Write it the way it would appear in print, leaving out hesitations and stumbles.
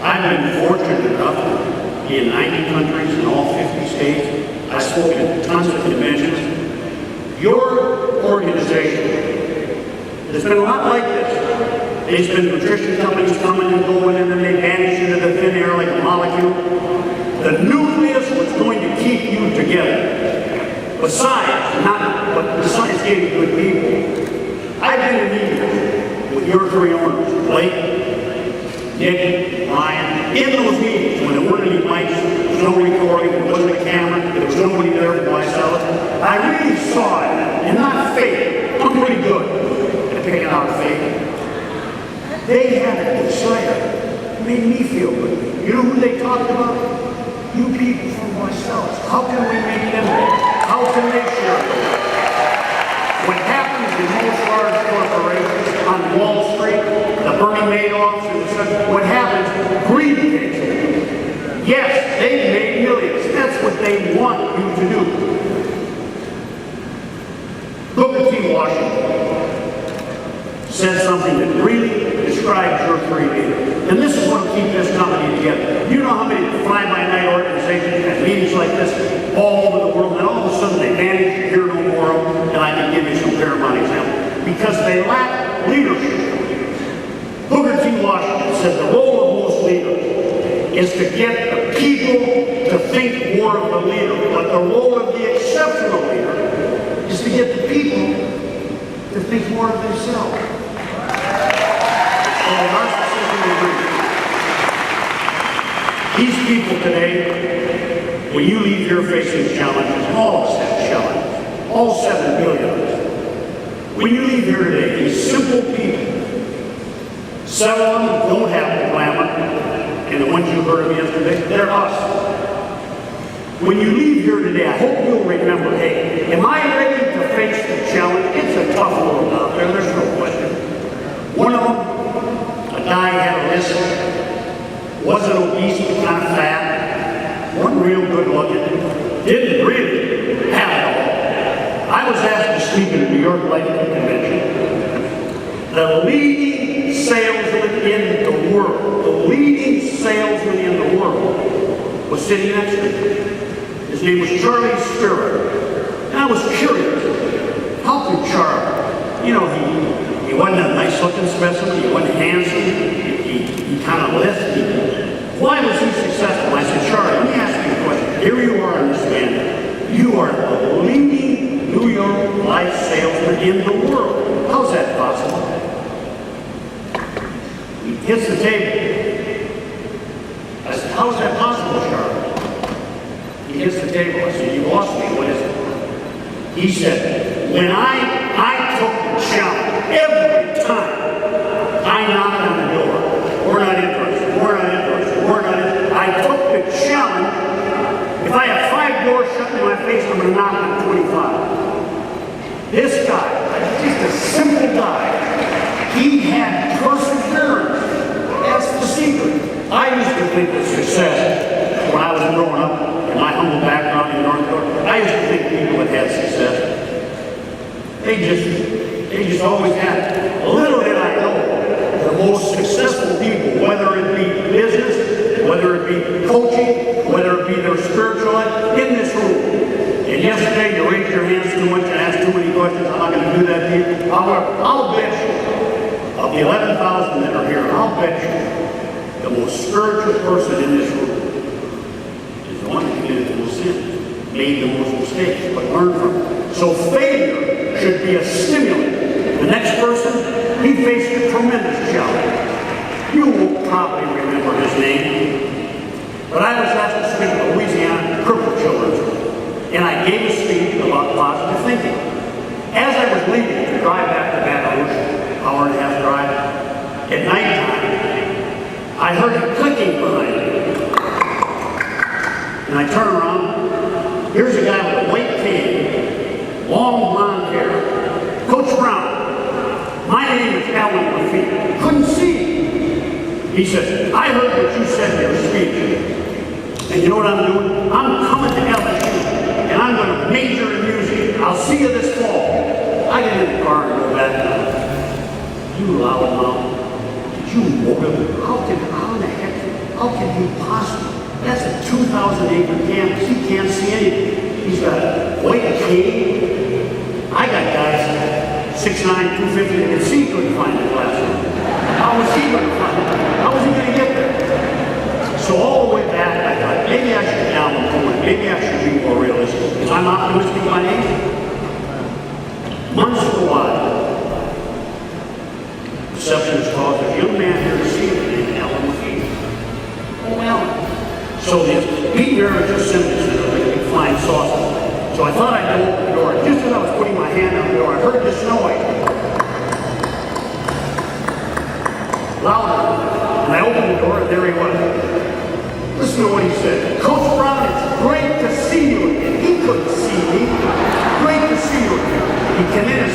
I've been fortunate enough to be in 90 countries in all 50 states. I've spoken at tons of conventions. Your organization has been a lot like this. There's been nutrition companies coming and going, and then they vanish into the thin air like a molecule. The nucleus was going to keep you together. Besides getting good people, I've been in meetings with your three owners, Blake, Nick, Ryan, in those meetings when there weren't any mics, there was no recording, there wasn't a camera, there was nobody there for myself. I really saw it, and not fake. I'm pretty good at picking out fake. They had a desire. It made me feel good. You know who they talked about? You people from myself. How can we make them better? How can they share it? What happens in most large corporations on Wall Street, the Bernie Madoffs, and such, what happens, greed takes it. Yes, they've made millions. That's what they want you to do. Booker T. Washington said something that really describes your three leaders. And this is what will keep this company together. You know how many fly-by-night organizations have meetings like this all over the world, and all of a sudden they vanish, you hear no more of them, and I can give you some paramount examples. Because they lack leadership. Booker T. Washington said the role of most leaders is to get the people to think more of the leader, but the role of the exceptional leader is to get the people to think more of themselves. These people today, when you leave here facing challenges, all of us have challenges, all 7 billion of us. When you leave here today, these simple people, several of them don't have the glamour, and the ones you heard of yesterday, they're us. When you leave here today, I hope you'll remember, hey, am I ready to face the challenge? It's a tough world out there, there's no question. One of them, a guy had a list. Wasn't obese, but kind of fat. Wasn't real good looking. Didn't really have it all. I was asked to speak at the New York Life Convention. The leading salesman in the world, was sitting next to me. His name was Charlie Spiro. And I was curious. How could Charlie? You know, he wasn't a nice looking specimen. He wasn't handsome. He kind of lisped. Why was he successful? I said, Charlie, let me ask you a question. Here you are in this band. You are the leading New York Life salesman in the world. How's that possible? He hits the table. I said, how's that possible, Charlie? He hits the table. I said, you lost me. What is it? He said, when I took the challenge, every time I knocked on the door, we're not interested, we're not interested, we're not interested. I took the challenge. If I have 5 doors shut in my face, I'm going to knock on 25. This guy, just a simple guy, he had perseverance. That's the secret. I used to think that success, when I was growing up, in my humble background in North Dakota, I used to think people that had success, they just always had it. Little did I know, the most successful people, whether it be business, whether it be coaching, whether it be their spiritual life, in this room. And yesterday you raised your hands too much and asked too many questions. I'm not going to do that to you. I'll bet you, of the 11,000 that are here, I'll bet you the most spiritual person in this room is the one that committed the most sins, made the most mistakes, but learned from it. So failure should be a stimulant. The next person, he faced a tremendous challenge. You won't probably remember his name, but I was asked to speak at Louisiana Crippled Children's Home, and I gave a speech about positive thinking. As I was leaving to drive back to Baton Rouge, hour-and-a-half drive, at nighttime, I heard a clicking behind me. And I turn around, here's a guy with a white cane, long blonde hair, Coach Brown. My name is Alan Lafitte. Couldn't see him. He said, I heard what you said in your speech. And you know what I'm doing? I'm coming to LSU, and I'm going to major in music. I'll see you this fall. I get in the car and go back down. You loudmouth. Did you motive? How in the heck? How can he possibly? That's a 2,000-acre campus. He can't see anything. He's got a white cane. I got guys 6'9", 250 that can see couldn't find the classroom. How was he going to find it? How was he going to get there? So all the way back, I thought maybe I should down the point. Maybe I should be more realistic. Because I'm optimistic by nature. Months go by. Receptionist calls, there's a young man here to see you named Alan McKee. Oh, Alan. So the meet here is just simple, like a flying saucer. So I thought I'd go open the door. Just as I was putting my hand on the door, I heard this noise. Louder. And I opened the door, and there he was. Listen to what he said. Coach Brown, it's great to see you again. He couldn't see me. Great to see you again. He came in and